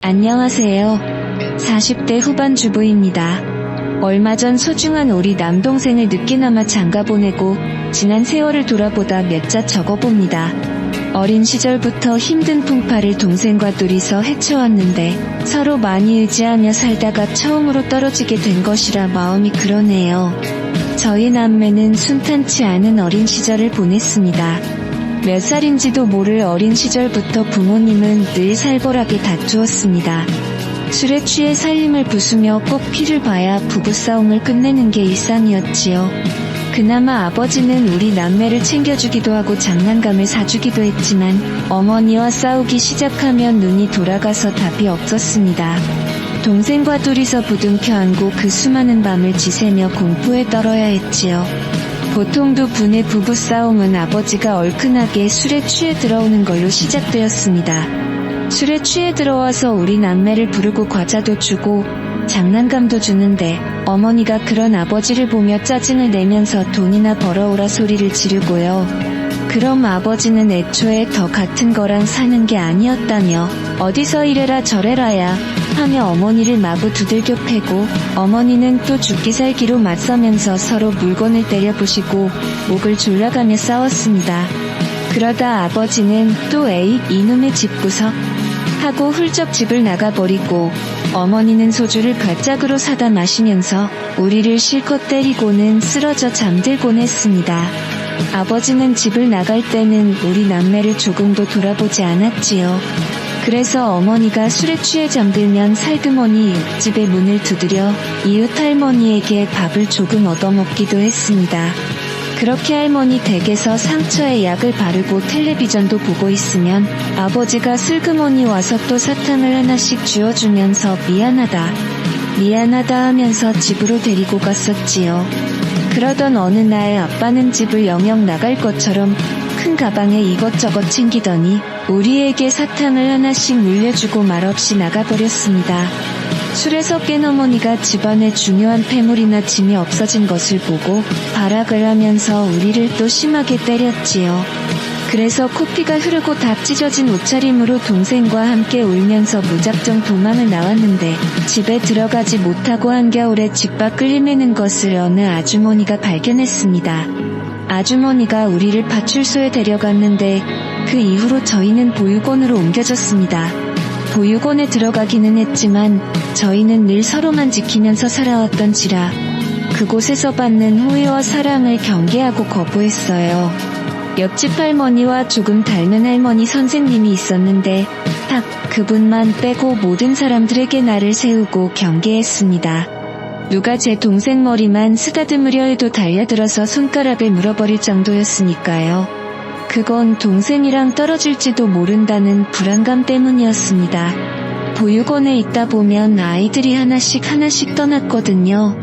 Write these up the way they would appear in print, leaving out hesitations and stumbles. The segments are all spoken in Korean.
안녕하세요. 40대 후반 주부입니다. 얼마 전 소중한 우리 남동생을 늦게나마 장가보내고 지난 세월을 돌아보다 몇 자 적어봅니다. 어린 시절부터 힘든 풍파를 동생과 둘이서 헤쳐왔는데 서로 많이 의지하며 살다가 처음으로 떨어지게 된 것이라 마음이 그러네요. 저희 남매는 순탄치 않은 어린 시절을 보냈습니다. 몇 살인지도 모를 어린 시절부터 부모님은 늘 살벌하게 다투었습니다. 술에 취해 살림을 부수며 꼭 피를 봐야 부부싸움을 끝내는 게 일상이었지요. 그나마 아버지는 우리 남매를 챙겨주기도 하고 장난감을 사주기도 했지만 어머니와 싸우기 시작하면 눈이 돌아가서 답이 없었습니다. 동생과 둘이서 부둥켜 안고 그 수많은 밤을 지새며 공포에 떨어야 했지요. 보통 두 분의 부부싸움은 아버지가 얼큰하게 술에 취해 들어오는 걸로 시작되었습니다. 술에 취해 들어와서 우리 남매를 부르고 과자도 주고 장난감도 주는데 어머니가 그런 아버지를 보며 짜증을 내면서 돈이나 벌어오라 소리를 지르고요. 그럼 아버지는 애초에 더 같은 거랑 사는 게 아니었다며 어디서 이래라 저래라야 하며 어머니를 마구 두들겨 패고 어머니는 또 죽기 살기로 맞서면서 서로 물건을 때려부시고 목을 졸라가며 싸웠습니다. 그러다 아버지는 또 에이 이놈의 집구석 하고 훌쩍 집을 나가버리고 어머니는 소주를 발짝으로 사다 마시면서 우리를 실컷 때리고는 쓰러져 잠들곤 했습니다. 아버지는 집을 나갈 때는 우리 남매를 조금도 돌아보지 않았지요. 그래서 어머니가 술에 취해 잠들면 살그머니 옆집의 문을 두드려 이웃 할머니에게 밥을 조금 얻어먹기도 했습니다. 그렇게 할머니 댁에서 상처에 약을 바르고 텔레비전도 보고 있으면 아버지가 슬그머니 와서 또 사탕을 하나씩 쥐어주면서 미안하다 하면서 집으로 데리고 갔었지요. 그러던 어느 날 아빠는 집을 영영 나갈 것처럼 큰 가방에 이것저것 챙기더니 우리에게 사탕을 하나씩 물려주고 말없이 나가버렸습니다. 술에서 깬 어머니가 집안에 중요한 폐물이나 짐이 없어진 것을 보고 발악을 하면서 우리를 또 심하게 때렸지요. 그래서 코피가 흐르고 다 찢어진 옷차림으로 동생과 함께 울면서 무작정 도망을 나왔는데 집에 들어가지 못하고 한겨울에 집 밖을 헤매는 것을 어느 아주머니가 발견했습니다. 아주머니가 우리를 파출소에 데려갔는데 그 이후로 저희는 보육원으로 옮겨졌습니다. 보육원에 들어가기는 했지만 저희는 늘 서로만 지키면서 살아왔던지라 그곳에서 받는 호의와 사랑을 경계하고 거부했어요. 옆집 할머니와 조금 닮은 할머니 선생님이 있었는데 딱 그분만 빼고 모든 사람들에게 나를 세우고 경계했습니다. 누가 제 동생 머리만 쓰다듬으려 해도 달려들어서 손가락을 물어버릴 정도였으니까요. 그건 동생이랑 떨어질지도 모른다는 불안감 때문이었습니다. 보육원에 있다 보면 아이들이 하나씩 떠났거든요.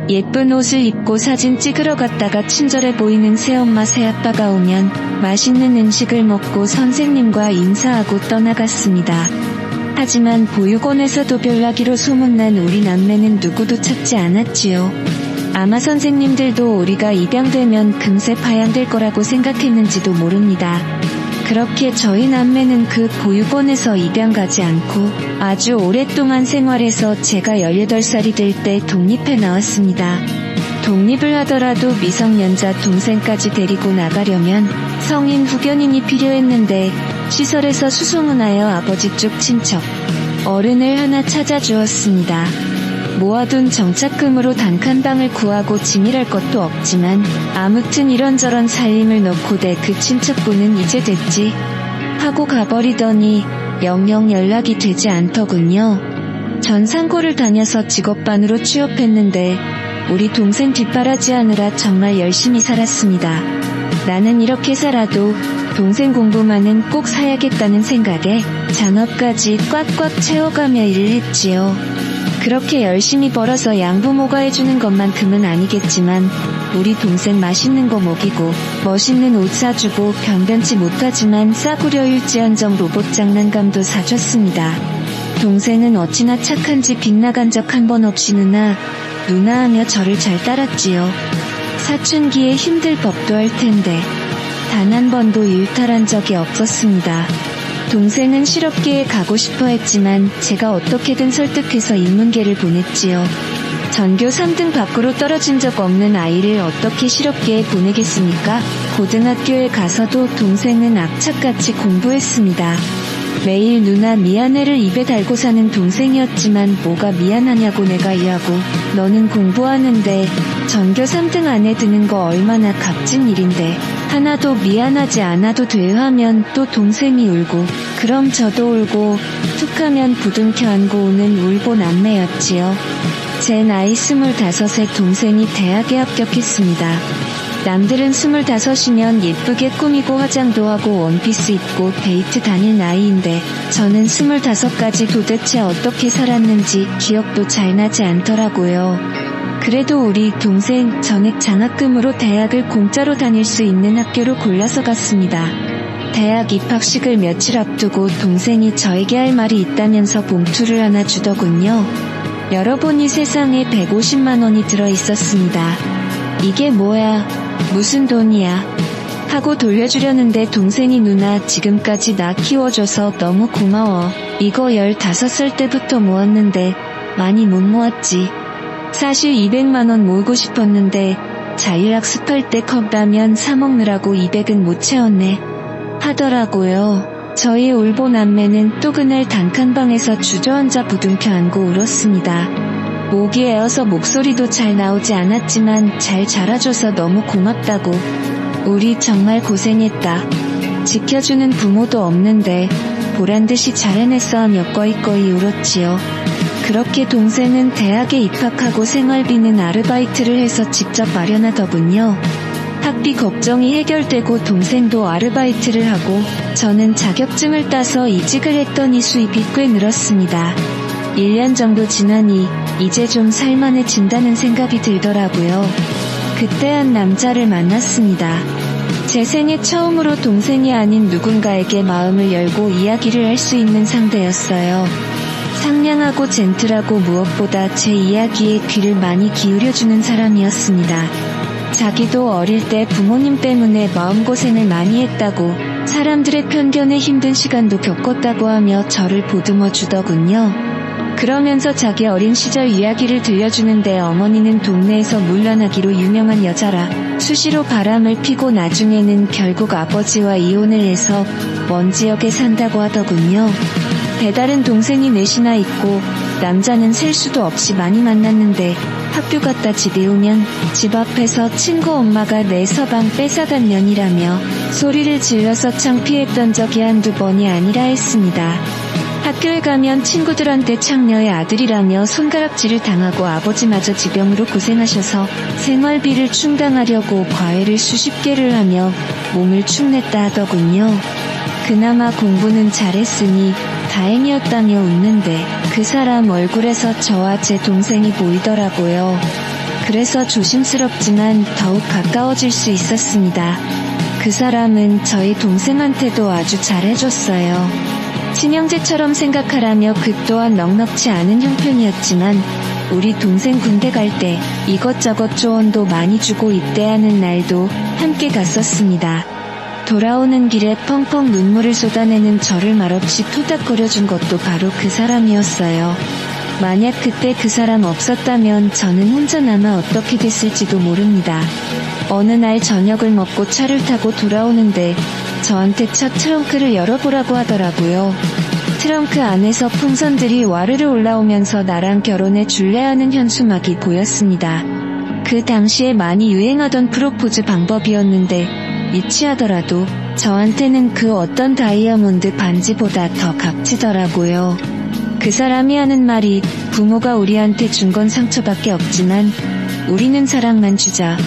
예쁜 옷을 입고 사진 찍으러 갔다가 친절해 보이는 새엄마 새아빠가 오면 맛있는 음식을 먹고 선생님과 인사하고 떠나갔습니다. 하지만 보육원에서도 별나기로 소문난 우리 남매는 누구도 찾지 않았지요. 아마 선생님들도 우리가 입양되면 금세 파양될 거라고 생각했는지도 모릅니다. 그렇게 저희 남매는 그 보육원에서 입양 가지 않고 아주 오랫동안 생활해서 제가 18살이 될 때 독립해 나왔습니다. 독립을 하더라도 미성년자 동생까지 데리고 나가려면 성인 후견인이 필요했는데 시설에서 수송은 하여 아버지 쪽 친척 어른을 하나 찾아주었습니다. 모아둔 정착금으로 단칸방을 구하고 짐이랄 것도 없지만 아무튼 이런저런 살림을 넣고대 그 친척분은 이제 됐지 하고 가버리더니 영영 연락이 되지 않더군요. 전 상고를 다녀서 직업반으로 취업했는데 우리 동생 뒷바라지하느라 정말 열심히 살았습니다. 나는 이렇게 살아도 동생 공부만은 꼭 사야겠다는 생각에 잔업까지 꽉꽉 채워가며 일을 했지요. 그렇게 열심히 벌어서 양부모가 해주는 것만큼은 아니겠지만 우리 동생 맛있는 거 먹이고 멋있는 옷 사주고 변변치 못하지만 싸구려일지언정 로봇 장난감도 사줬습니다. 동생은 어찌나 착한지 빗나간 적 한 번 없이 누나 하며 저를 잘 따랐지요. 사춘기에 힘들 법도 할 텐데 단 한 번도 일탈한 적이 없었습니다. 동생은 실업계에 가고 싶어 했지만 제가 어떻게든 설득해서 인문계를 보냈지요. 전교 3등 밖으로 떨어진 적 없는 아이를 어떻게 실업계에 보내겠습니까? 고등학교에 가서도 동생은 악착같이 공부했습니다. 매일 누나 미안해를 입에 달고 사는 동생이었지만 뭐가 미안하냐고 내가 이하고 너는 공부하는데 전교 3등 안에 드는 거 얼마나 값진 일인데 하나도 미안하지 않아도 돼요 하면 또 동생이 울고 그럼 저도 울고 툭하면 부둥켜 안고 우는 울보 남매였지요. 제 나이 25에 동생이 대학에 합격했습니다. 남들은 25이면 예쁘게 꾸미고 화장도 하고 원피스 입고 데이트 다닐 나이인데 저는 25까지 도대체 어떻게 살았는지 기억도 잘 나지 않더라고요. 그래도 우리 동생 전액 장학금으로 대학을 공짜로 다닐 수 있는 학교로 골라서 갔습니다. 대학 입학식을 며칠 앞두고 동생이 저에게 할 말이 있다면서 봉투를 하나 주더군요. 열어보니 세상에 150만 원이 들어있었습니다. 이게 뭐야? 무슨 돈이야? 하고 돌려주려는데 동생이 누나 지금까지 나 키워줘서 너무 고마워. 이거 15살 때부터 모았는데 많이 못 모았지. 사실 200만 원 모으고 싶었는데 자율학습할 때 컵라면 사 먹느라고 200은 못 채웠네. 하더라고요. 저희 울보 남매는 또 그날 단칸방에서 주저앉아 부둥켜 안고 울었습니다. 목이 에어서 목소리도 잘 나오지 않았지만 잘 자라줘서 너무 고맙다고. 우리 정말 고생했다. 지켜주는 부모도 없는데 보란듯이 잘 해냈어 하며 꺼이꺼이 울었지요. 그렇게 동생은 대학에 입학하고 생활비는 아르바이트를 해서 직접 마련하더군요. 학비 걱정이 해결되고 동생도 아르바이트를 하고 저는 자격증을 따서 이직을 했더니 수입이 꽤 늘었습니다. 1년 정도 지나니 이제 좀 살만해진다는 생각이 들더라고요. 그때 한 남자를 만났습니다. 제 생애 처음으로 동생이 아닌 누군가에게 마음을 열고 이야기를 할 수 있는 상대였어요. 상냥하고 젠틀하고 무엇보다 제 이야기에 귀를 많이 기울여주는 사람이었습니다. 자기도 어릴 때 부모님 때문에 마음고생을 많이 했다고 사람들의 편견에 힘든 시간도 겪었다고 하며 저를 보듬어 주더군요. 그러면서 자기 어린 시절 이야기를 들려주는데 어머니는 동네에서 물러나기로 유명한 여자라 수시로 바람을 피고 나중에는 결국 아버지와 이혼을 해서 먼 지역에 산다고 하더군요. 배다른 동생이 넷이나 있고 남자는 셀 수도 없이 많이 만났는데 학교 갔다 집에 오면 집 앞에서 친구 엄마가 내 서방 뺏어간 년이라며 소리를 질러서 창피했던 적이 한두 번이 아니라 했습니다. 학교에 가면 친구들한테 창녀의 아들이라며 손가락질을 당하고 아버지마저 지병으로 고생하셔서 생활비를 충당하려고 과외를 수십 개를 하며 몸을 축냈다 하더군요. 그나마 공부는 잘했으니 다행이었다며 웃는데 그 사람 얼굴에서 저와 제 동생이 보이더라고요. 그래서 조심스럽지만 더욱 가까워질 수 있었습니다. 그 사람은 저희 동생한테도 아주 잘해줬어요. 친형제처럼 생각하라며 그 또한 넉넉지 않은 형편이었지만 우리 동생 군대 갈 때 이것저것 조언도 많이 주고 입대하는 날도 함께 갔었습니다. 돌아오는 길에 펑펑 눈물을 쏟아내는 저를 말없이 토닥거려준 것도 바로 그 사람이었어요. 만약 그때 그 사람 없었다면 저는 혼자 남아 어떻게 됐을지도 모릅니다. 어느 날 저녁을 먹고 차를 타고 돌아오는데 저한테 차 트렁크를 열어보라고 하더라고요. 트렁크 안에서 풍선들이 와르르 올라오면서 나랑 결혼해 줄래 하는 현수막이 보였습니다. 그 당시에 많이 유행하던 프로포즈 방법이었는데 유치하더라도 저한테는 그 어떤 다이아몬드 반지보다 더 값지더라고요. 그 사람이 하는 말이 부모가 우리한테 준 건 상처밖에 없지만 우리는 사랑만 주자.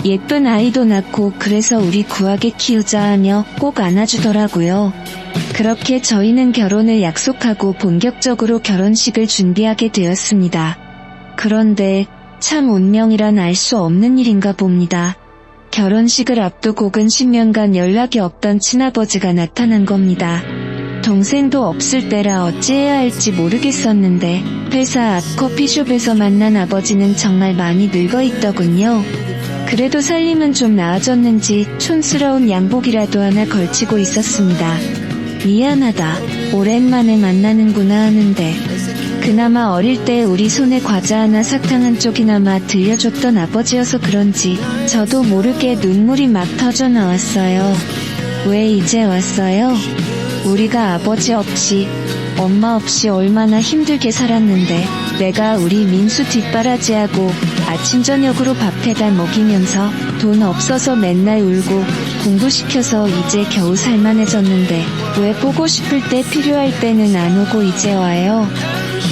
예쁜 아이도 낳고 그래서 우리 구하게 키우자 하며 꼭 안아주더라고요. 그렇게 저희는 결혼을 약속하고 본격적으로 결혼식을 준비하게 되었습니다. 그런데 참 운명이란 알 수 없는 일인가 봅니다. 결혼식을 앞두고 근 10년간 연락이 없던 친아버지가 나타난 겁니다. 동생도 없을 때라 어찌해야 할지 모르겠었는데 회사 앞 커피숍에서 만난 아버지는 정말 많이 늙어있더군요. 그래도 살림은 좀 나아졌는지 촌스러운 양복이라도 하나 걸치고 있었습니다. 미안하다. 오랜만에 만나는구나 하는데 그나마 어릴 때 우리 손에 과자 하나 사탕 한 쪽이나마 들려줬던 아버지여서 그런지 저도 모르게 눈물이 막 터져 나왔어요. 왜 이제 왔어요? 우리가 아버지 없이 엄마 없이 얼마나 힘들게 살았는데 내가 우리 민수 뒷바라지하고 아침 저녁으로 밥 해다 먹이면서 돈 없어서 맨날 울고 공부시켜서 이제 겨우 살만해졌는데 왜 보고 싶을 때 필요할 때는 안 오고 이제 와요?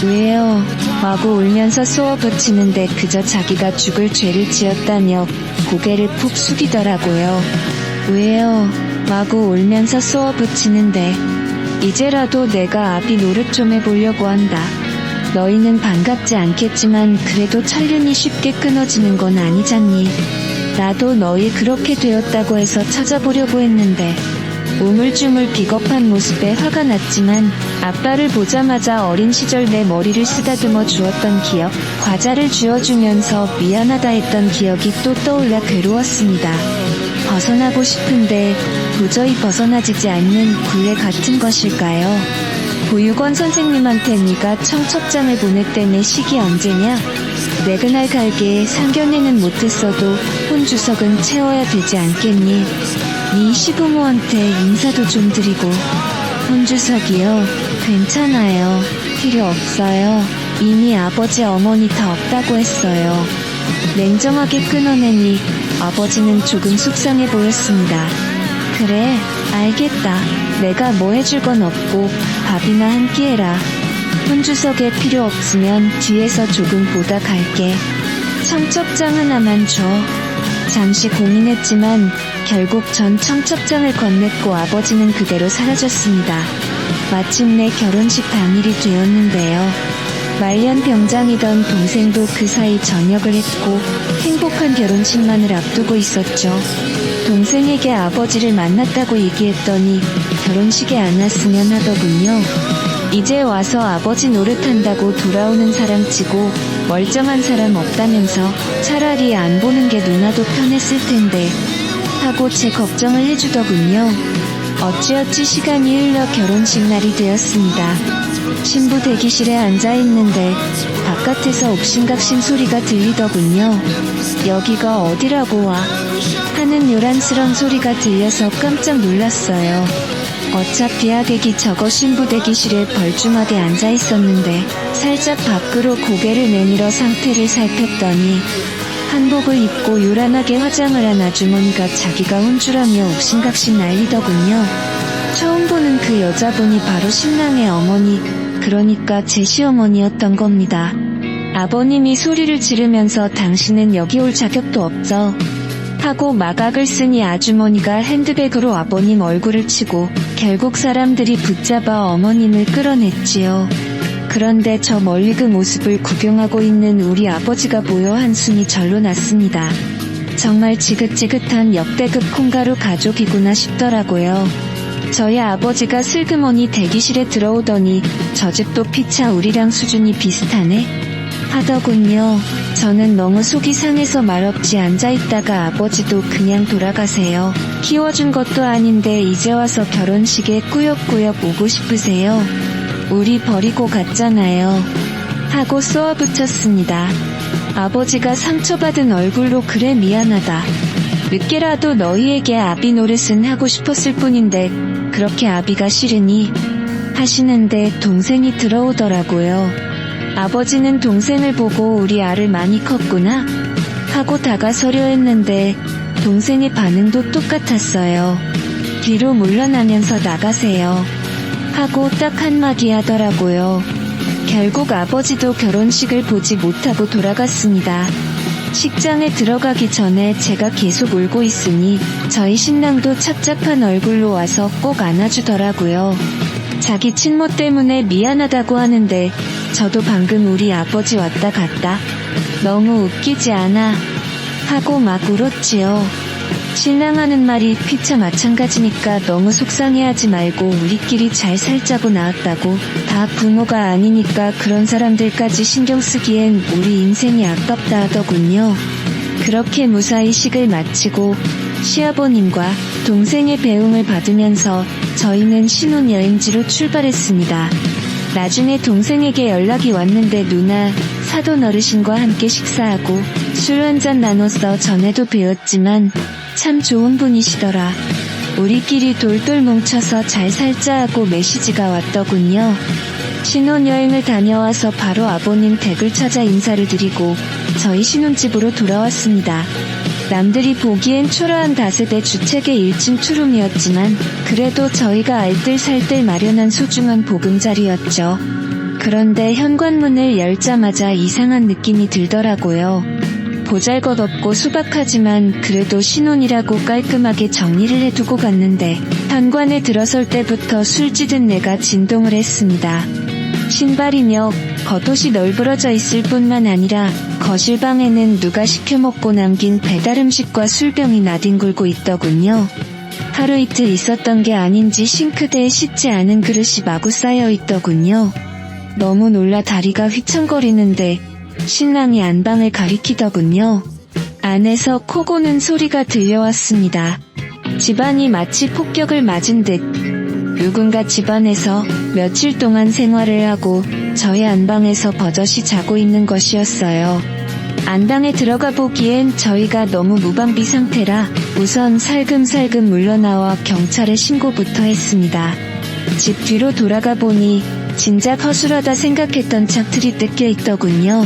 왜요? 마구 울면서 쏘아붙이는데 그저 자기가 죽을 죄를 지었다며 고개를 푹 숙이더라고요. 왜요? 마구 울면서 쏘아붙이는데 이제라도 내가 아비 노릇 좀 해보려고 한다. 너희는 반갑지 않겠지만 그래도 천륜이 쉽게 끊어지는 건 아니잖니. 나도 너희 그렇게 되었다고 해서 찾아보려고 했는데 우물쭈물 비겁한 모습에 화가 났지만 아빠를 보자마자 어린 시절 내 머리를 쓰다듬어 주었던 기억, 과자를 쥐어주면서 미안하다 했던 기억이 또 떠올라 괴로웠습니다. 벗어나고 싶은데 도저히 벗어나지지 않는 굴레 같은 것일까요? 보육원 선생님한테 네가 청첩장을 보냈다네 시기 언제냐? 내 그날 갈게 상견례는 못했어도 혼주석은 채워야 되지 않겠니? 네 시부모한테 인사도 좀 드리고. 혼주석이요? 괜찮아요. 필요 없어요. 이미 아버지 어머니 다 없다고 했어요. 냉정하게 끊어내니 아버지는 조금 속상해 보였습니다. 그래, 알겠다. 내가 뭐 해줄 건 없고 밥이나 한 끼 해라. 혼주석에 필요 없으면 뒤에서 조금 보다 갈게. 청첩장 하나만 줘. 잠시 고민했지만 결국 전 청첩장을 건넸고 아버지는 그대로 사라졌습니다. 마침내 결혼식 당일이 되었는데요. 말년 병장이던 동생도 그 사이 전역을 했고 행복한 결혼식만을 앞두고 있었죠. 동생에게 아버지를 만났다고 얘기했더니 결혼식에 안 왔으면 하더군요. 이제 와서 아버지 노릇한다고 돌아오는 사람 치고 멀쩡한 사람 없다면서 차라리 안 보는 게 누나도 편했을 텐데 하고 제 걱정을 해주더군요. 어찌어찌 시간이 흘러 결혼식 날이 되었습니다. 신부 대기실에 앉아있는데 바깥에서 옥신각신 소리가 들리더군요. 여기가 어디라고 와? 하는 요란스런 소리가 들려서 깜짝 놀랐어요. 어차피 하객이 저거 신부 대기실에 벌중하게 앉아있었는데 살짝 밖으로 고개를 내밀어 상태를 살폈더니 한복을 입고 요란하게 화장을 한 아주머니가 자기가 혼주라며 옥신각신 난리더군요. 처음 보는 그 여자분이 바로 신랑의 어머니, 그러니까 제 시어머니였던 겁니다. 아버님이 소리를 지르면서 당신은 여기 올 자격도 없죠. 하고 마각을 쓰니 아주머니가 핸드백으로 아버님 얼굴을 치고 결국 사람들이 붙잡아 어머님을 끌어냈지요. 그런데 저 멀리 그 모습을 구경하고 있는 우리 아버지가 보여 한숨이 절로 났습니다. 정말 지긋지긋한 역대급 콩가루 가족이구나 싶더라고요. 저희 아버지가 슬그머니 대기실에 들어오더니 저 집도 피차 우리랑 수준이 비슷하네? 하더군요. 저는 너무 속이 상해서 말없이 앉아있다가 아버지도 그냥 돌아가세요. 키워준 것도 아닌데 이제 와서 결혼식에 꾸역꾸역 오고 싶으세요? 우리 버리고 갔잖아요. 하고 쏘아붙였습니다. 아버지가 상처받은 얼굴로 그래 미안하다. 늦게라도 너희에게 아비 노릇은 하고 싶었을 뿐인데 그렇게 아비가 싫으니 하시는데 동생이 들어오더라고요. 아버지는 동생을 보고 우리 아를 많이 컸구나 하고 다가서려 했는데 동생의 반응도 똑같았어요. 뒤로 물러나면서 나가세요 하고 딱 한마디 하더라고요. 결국 아버지도 결혼식을 보지 못하고 돌아갔습니다. 식장에 들어가기 전에 제가 계속 울고 있으니 저희 신랑도 착잡한 얼굴로 와서 꼭 안아주더라고요. 자기 친모 때문에 미안하다고 하는데 저도 방금 우리 아버지 왔다 갔다 너무 웃기지 않아? 하고 막 울었지요. 신랑 하는 말이 피차 마찬가지니까 너무 속상해하지 말고 우리끼리 잘 살자고 나왔다고. 다 부모가 아니니까 그런 사람들까지 신경 쓰기엔 우리 인생이 아깝다 하더군요. 그렇게 무사히 식을 마치고 시아버님과 동생의 배웅을 받으면서 저희는 신혼여행지로 출발했습니다. 나중에 동생에게 연락이 왔는데 누나, 사돈 어르신과 함께 식사하고 술 한잔 나눠서 전에도 뵈었지만 참 좋은 분이시더라. 우리끼리 돌돌 뭉쳐서 잘 살자 하고 메시지가 왔더군요. 신혼여행을 다녀와서 바로 아버님 댁을 찾아 인사를 드리고 저희 신혼집으로 돌아왔습니다. 남들이 보기엔 초라한 다세대 주택의 1층 투룸이었지만 그래도 저희가 알뜰살뜰 마련한 소중한 보금자리였죠. 그런데 현관문을 열자마자 이상한 느낌이 들더라고요. 보잘것없고 소박하지만 그래도 신혼이라고 깔끔하게 정리를 해두고 갔는데 현관에 들어설 때부터 술찌든 내가 진동을 했습니다. 신발이며 겉옷이 널브러져 있을 뿐만 아니라 거실방에는 누가 시켜먹고 남긴 배달음식과 술병이 나뒹굴고 있더군요. 하루 이틀 있었던 게 아닌지 싱크대에 씻지 않은 그릇이 마구 쌓여 있더군요. 너무 놀라 다리가 휘청거리는데 신랑이 안방을 가리키더군요. 안에서 코 고는 소리가 들려왔습니다. 집안이 마치 폭격을 맞은 듯 누군가 집안에서 며칠 동안 생활을 하고 저희 안방에서 버젓이 자고 있는 것이었어요. 안방에 들어가 보기엔 저희가 너무 무방비 상태라 우선 살금살금 물러나와 경찰에 신고부터 했습니다. 집 뒤로 돌아가 보니 진작 허술하다 생각했던 창틀이 뜯겨 있더군요.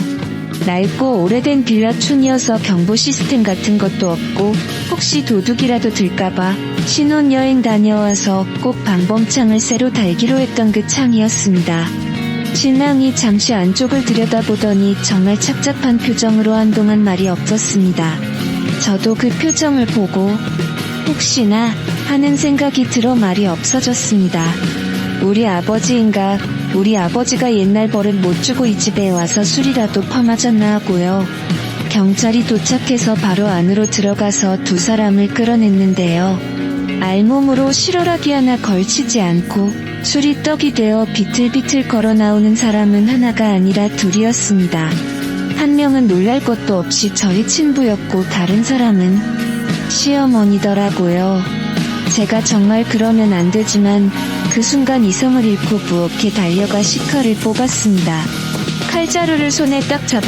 낡고 오래된 빌라촌이어서 경보 시스템 같은 것도 없고 혹시 도둑이라도 들까봐 신혼여행 다녀와서 꼭 방범창을 새로 달기로 했던 그 창이었습니다. 신랑이 잠시 안쪽을 들여다보더니 정말 착잡한 표정으로 한동안 말이 없었습니다. 저도 그 표정을 보고 혹시나 하는 생각이 들어 말이 없어졌습니다. 우리 아버지인가, 우리 아버지가 옛날 버릇 못 주고 이 집에 와서 술이라도 퍼마셨나 하고요. 경찰이 도착해서 바로 안으로 들어가서 두 사람을 끌어냈는데요. 알몸으로 실어라기 하나 걸치지 않고 술이 떡이 되어 비틀비틀 걸어 나오는 사람은 하나가 아니라 둘이었습니다. 한 명은 놀랄 것도 없이 저희 친부였고 다른 사람은 시어머니더라고요. 제가 정말 그러면 안 되지만 그 순간 이성을 잃고 부엌에 달려가 시커를 뽑았습니다. 칼자루를 손에 딱 잡아